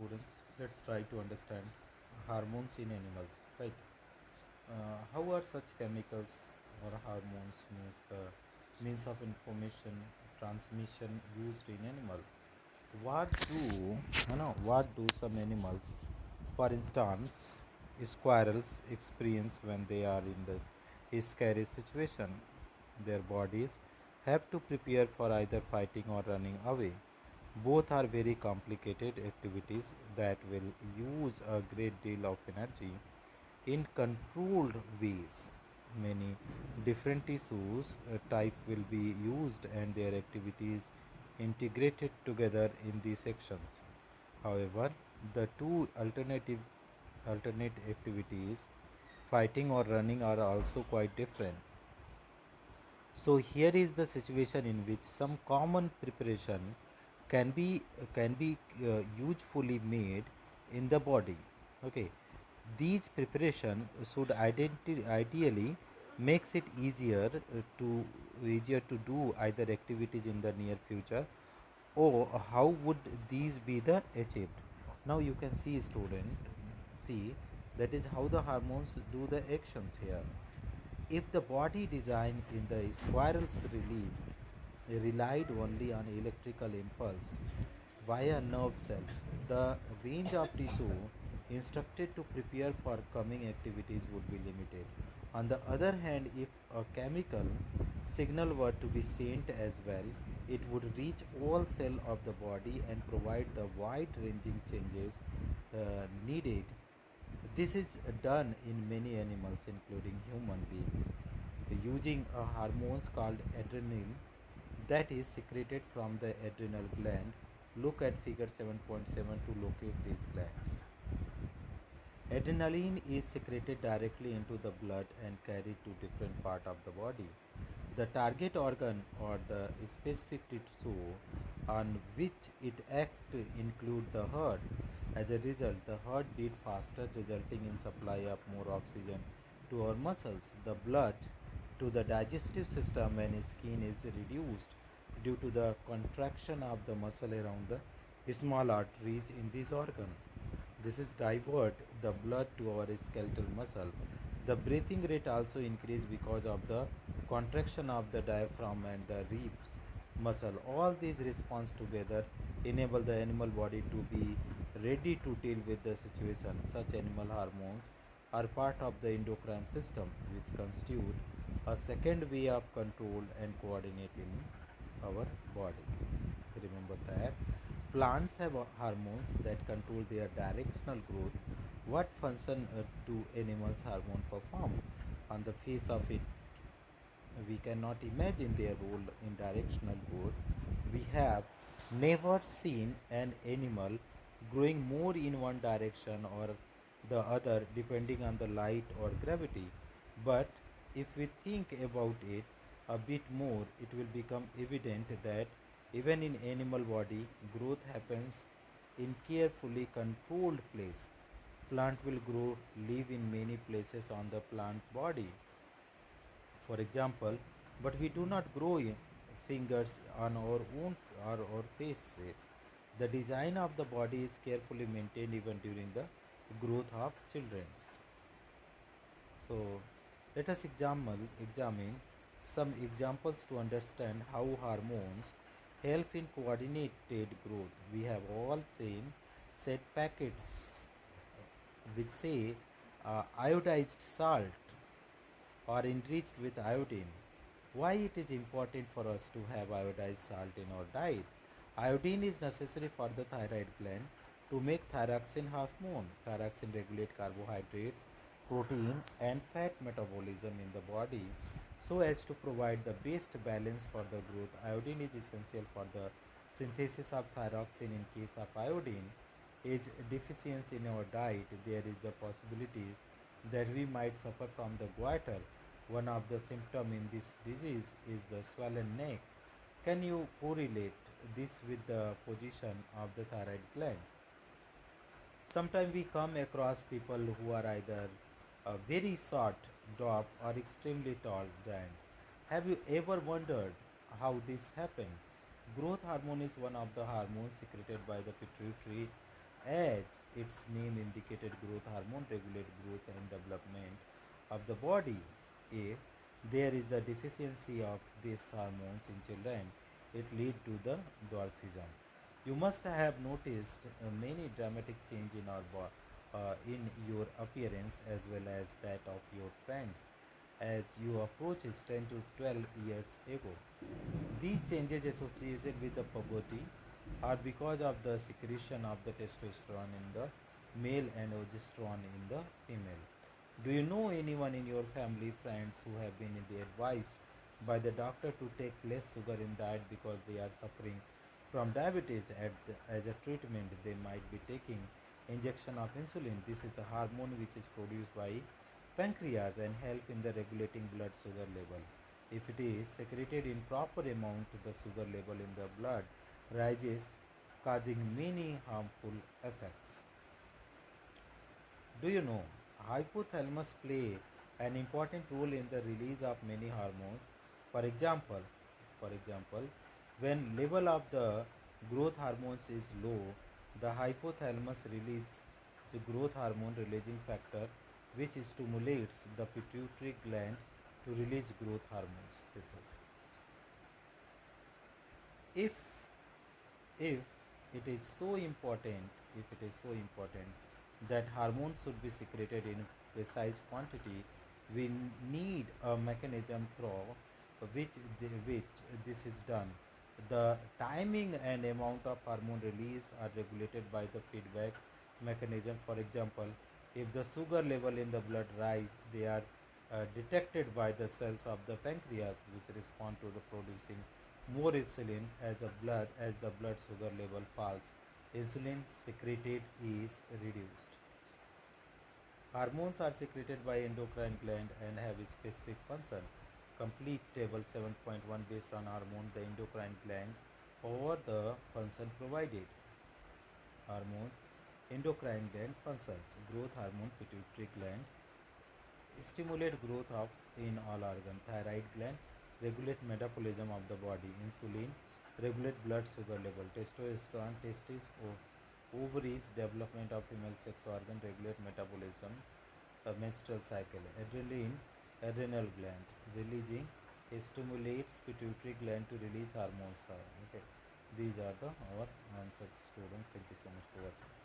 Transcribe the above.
students, let's try to understand hormones in animals, right? How are such chemicals or hormones means the means of information transmission used in animal? What do what do some animals, for instance, squirrels experience when they are in the scary situation? Their bodies have to prepare for either fighting or running away. Both are very complicated activities that will use a great deal of energy in controlled ways. Many different tissues type will be used and their activities integrated together in these sections. However, the two alternate activities, fighting or running, are also quite different. So here is the situation in which some common preparation can be usefully made in the body. Okay, these preparation should ideally makes it easier to do either activities in the near future. Or how would these be the achieved? Now you can see, student, see, that is how the hormones do the actions here. If the body design in the squirrel's relief relied only on electrical impulse via nerve cells, the range of tissue instructed to prepare for coming activities would be limited. On the other hand, if a chemical signal were to be sent as well, it would reach all cells of the body and provide the wide-ranging changes needed. This is done in many animals, including human beings, using a hormones called adrenaline that is secreted from the adrenal gland. Look at figure 7.7 to locate these glands. Adrenaline is secreted directly into the blood and carried to different part of the body. The target organ or the specific tissue on which it acts include the heart. As a result, the heart beat faster, resulting in supply of more oxygen to our muscles. The blood to the digestive system and skin is reduced due to the contraction of the muscle around the small arteries in this organ. This is divert the blood to our skeletal muscle. The breathing rate also increase because of the contraction of the diaphragm and the ribs muscle. All these response together enable the animal body to be ready to deal with the situation. Such animal hormones are part of the endocrine system, which constitute a second way of control and coordinating our body. Remember that plants have hormones that control their directional growth. What function do animals' hormone perform? On the face of it, we cannot imagine their role in directional growth. We have never seen an animal growing more in one direction or the other depending on the light or gravity. But if we think about it a bit more, it will become evident that even in animal body, growth happens in carefully controlled place. Plant will grow, live in many places on the plant body, for example, but we do not grow fingers on our own or our faces. The design of the body is carefully maintained even during the growth of children. So let us examine some examples to understand how hormones help in coordinated growth. We have all seen set packets which say iodized salt or enriched with iodine. Why it is important for us to have iodized salt in our diet? Iodine is necessary for the thyroid gland to make thyroxine hormone. Thyroxine regulates carbohydrates, protein, and fat metabolism in the body so as to provide the best balance for the growth. Iodine is essential for the synthesis of thyroxine. In case of iodine is deficiency in our diet, there is the possibilities that we might suffer from the goiter. One of the symptoms in this disease is the swollen neck. Can you correlate this with the position of the thyroid gland? Sometimes we come across people who are either very short, dwarf, or extremely tall giant. Have you ever wondered how this happened? Growth hormone is one of the hormones secreted by the pituitary as its name indicated, growth hormone regulate growth and development of the body. If there is the deficiency of these hormones in children, it lead to the dwarfism. You must have noticed many dramatic change in in your appearance as well as that of your friends as you approaches 10 to 12 years ago. These changes associated with the puberty are because of the secretion of the testosterone in the male and progesterone in the female. Do you know anyone in your family, friends who have been advised by the doctor to take less sugar in diet because they are suffering from diabetes as a treatment? They might be taking injection of insulin. This is a hormone which is produced by pancreas and help in the regulating blood sugar level. If it is secreted in proper amount, the sugar level in the blood rises, causing many harmful effects. Do you know hypothalamus play an important role in the release of many hormones? For example, for example, when level of the growth hormones is low, the hypothalamus releases the growth hormone releasing factor, which stimulates the pituitary gland to release growth hormones. This is if if it is so important, if it is so important that hormones should be secreted in precise quantity, we need a mechanism through which this is done. The timing and amount of hormone release are regulated by the feedback mechanism. For example, if the sugar level in the blood rise, they are detected by the cells of the pancreas, which respond to the producing more insulin as the blood sugar level falls. Insulin secreted is reduced. Hormones are secreted by endocrine gland and have a specific function. Complete table 7.1 based on hormone, the endocrine gland over the function provided. Hormones, endocrine gland functions, growth hormone, pituitary gland, stimulate growth of in all organ. Thyroid gland regulate metabolism of the body. Insulin regulate blood sugar level. Testosterone, testes, ovaries, development of female sex organ, regulate metabolism, menstrual cycle. Adrenaline, adrenal gland releasing, stimulates pituitary gland to release hormones. Okay, these are the our answers, student. Thank you so much for watching.